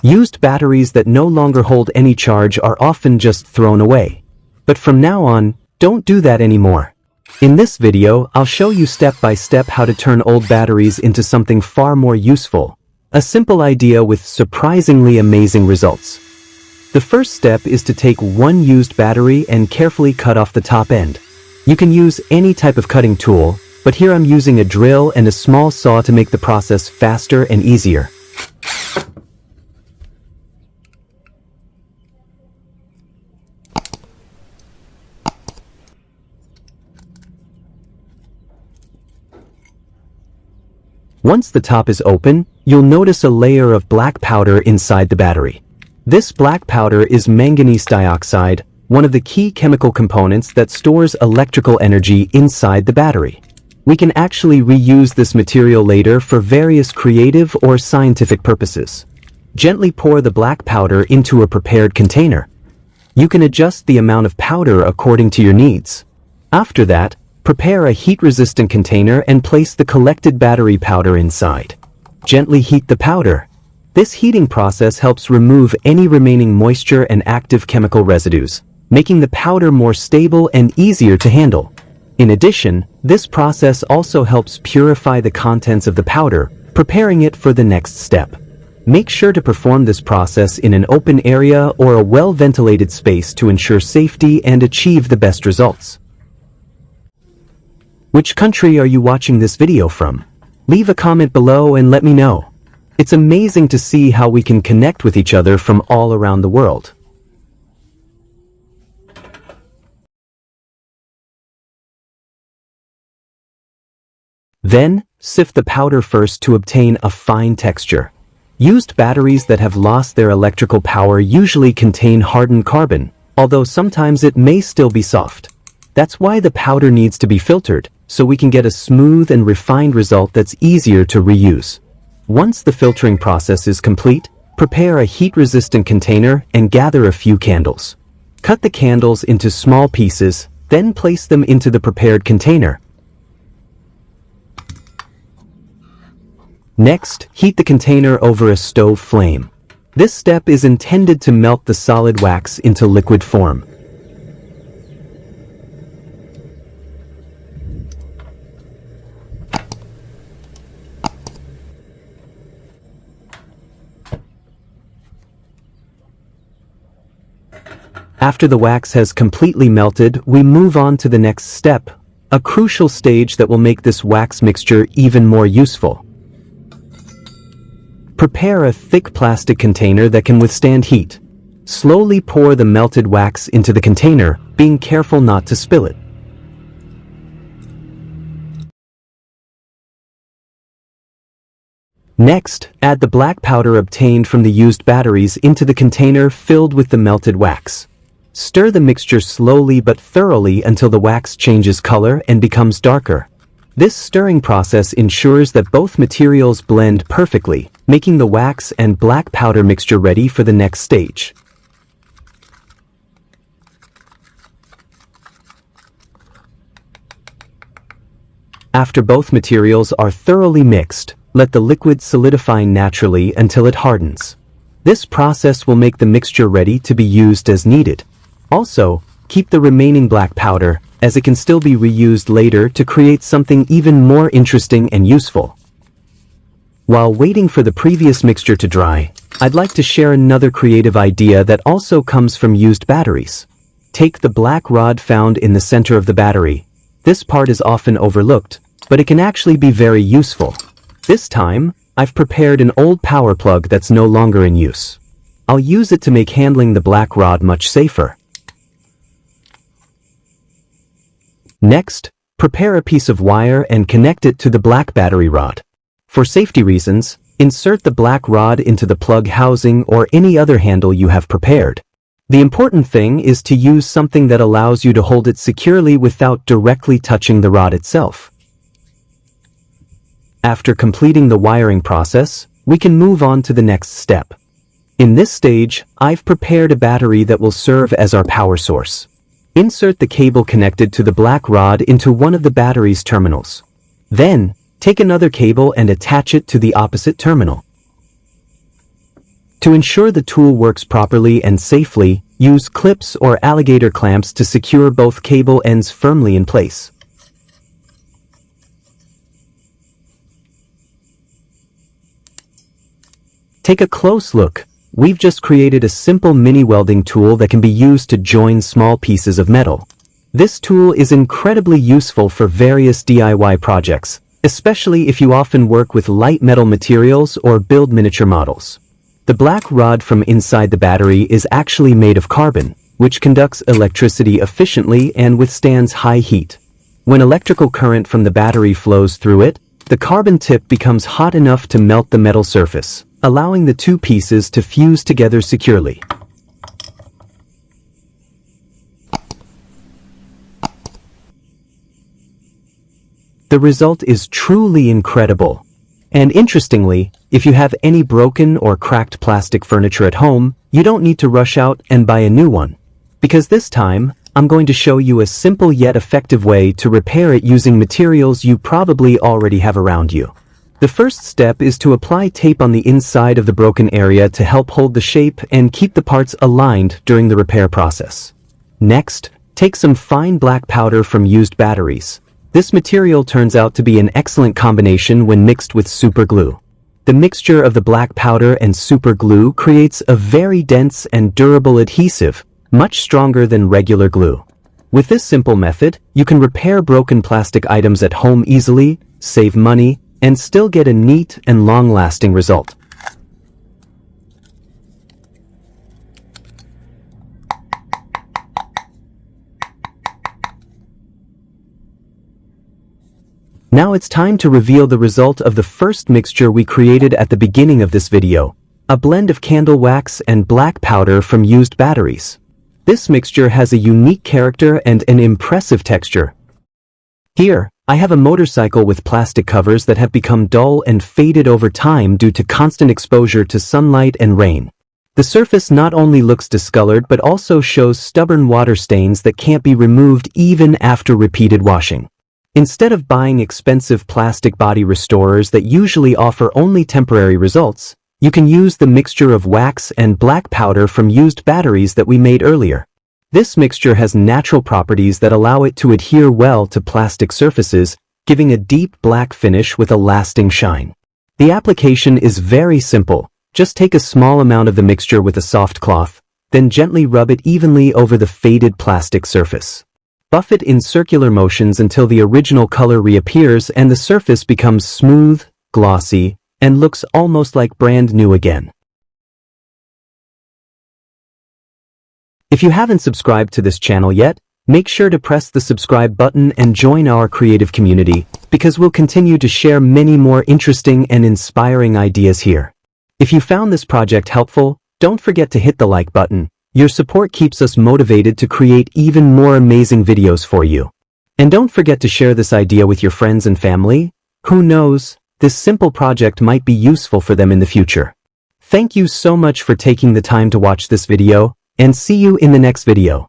Used batteries that no longer hold any charge are often just thrown away. But from now on, don't do that anymore. In this video, I'll show you step by step how to turn old batteries into something far more useful. A simple idea with surprisingly amazing results. The first step is to take one used battery and carefully cut off the top end. You can use any type of cutting tool, but here I'm using a drill and a small saw to make the process faster and easier. Once the top is open, you'll notice a layer of black powder inside the battery. This black powder is manganese dioxide, one of the key chemical components that stores electrical energy inside the battery. We can actually reuse this material later for various creative or scientific purposes. Gently pour the black powder into a prepared container. You can adjust the amount of powder according to your needs. After that, prepare a heat-resistant container and place the collected battery powder inside. Gently heat the powder. This heating process helps remove any remaining moisture and active chemical residues, making the powder more stable and easier to handle. In addition, this process also helps purify the contents of the powder, preparing it for the next step. Make sure to perform this process in an open area or a well-ventilated space to ensure safety and achieve the best results. Which country are you watching this video from? Leave a comment below and let me know. It's amazing to see how we can connect with each other from all around the world. Then, sift the powder first to obtain a fine texture. Used batteries that have lost their electrical power usually contain hardened carbon, although sometimes it may still be soft. That's why the powder needs to be filtered, so we can get a smooth and refined result that's easier to reuse. Once the filtering process is complete, prepare a heat-resistant container and gather a few candles. Cut the candles into small pieces, then place them into the prepared container. Next, heat the container over a stove flame. This step is intended to melt the solid wax into liquid form. After the wax has completely melted, we move on to the next step, a crucial stage that will make this wax mixture even more useful. Prepare a thick plastic container that can withstand heat. Slowly pour the melted wax into the container, being careful not to spill it. Next, add the black powder obtained from the used batteries into the container filled with the melted wax. Stir the mixture slowly but thoroughly until the wax changes color and becomes darker. This stirring process ensures that both materials blend perfectly, making the wax and black powder mixture ready for the next stage. After both materials are thoroughly mixed, let the liquid solidify naturally until it hardens. This process will make the mixture ready to be used as needed. Also, keep the remaining black powder, as it can still be reused later to create something even more interesting and useful. While waiting for the previous mixture to dry, I'd like to share another creative idea that also comes from used batteries. Take the black rod found in the center of the battery. This part is often overlooked, but it can actually be very useful. This time, I've prepared an old power plug that's no longer in use. I'll use it to make handling the black rod much safer. Next, prepare a piece of wire and connect it to the black battery rod. For safety reasons, insert the black rod into the plug housing or any other handle you have prepared. The important thing is to use something that allows you to hold it securely without directly touching the rod itself. After completing the wiring process, we can move on to the next step. In this stage, I've prepared a battery that will serve as our power source. Insert the cable connected to the black rod into one of the battery's terminals. Then, take another cable and attach it to the opposite terminal. To ensure the tool works properly and safely, use clips or alligator clamps to secure both cable ends firmly in place. Take a close look. We've just created a simple mini welding tool that can be used to join small pieces of metal. This tool is incredibly useful for various DIY projects, especially if you often work with light metal materials or build miniature models. The black rod from inside the battery is actually made of carbon, which conducts electricity efficiently and withstands high heat. When electrical current from the battery flows through it, the carbon tip becomes hot enough to melt the metal surface, allowing the two pieces to fuse together securely. The result is truly incredible. And interestingly, if you have any broken or cracked plastic furniture at home, you don't need to rush out and buy a new one. Because this time, I'm going to show you a simple yet effective way to repair it using materials you probably already have around you. The first step is to apply tape on the inside of the broken area to help hold the shape and keep the parts aligned during the repair process. Next, take some fine black powder from used batteries. This material turns out to be an excellent combination when mixed with super glue. The mixture of the black powder and super glue creates a very dense and durable adhesive, much stronger than regular glue. With this simple method, you can repair broken plastic items at home easily, save money, and still get a neat and long-lasting result. Now it's time to reveal the result of the first mixture we created at the beginning of this video, a blend of candle wax and black powder from used batteries. This mixture has a unique character and an impressive texture. Here, I have a motorcycle with plastic covers that have become dull and faded over time due to constant exposure to sunlight and rain. The surface not only looks discolored but also shows stubborn water stains that can't be removed even after repeated washing. Instead of buying expensive plastic body restorers that usually offer only temporary results, you can use the mixture of wax and black powder from used batteries that we made earlier. This mixture has natural properties that allow it to adhere well to plastic surfaces, giving a deep black finish with a lasting shine. The application is very simple. Just take a small amount of the mixture with a soft cloth, then gently rub it evenly over the faded plastic surface. Buff it in circular motions until the original color reappears and the surface becomes smooth, glossy, and looks almost like brand new again. If you haven't subscribed to this channel yet, make sure to press the subscribe button and join our creative community, because we'll continue to share many more interesting and inspiring ideas here. If you found this project helpful, don't forget to hit the like button. Your support keeps us motivated to create even more amazing videos for you. And don't forget to share this idea with your friends and family. Who knows, this simple project might be useful for them in the future. Thank you so much for taking the time to watch this video, and see you in the next video.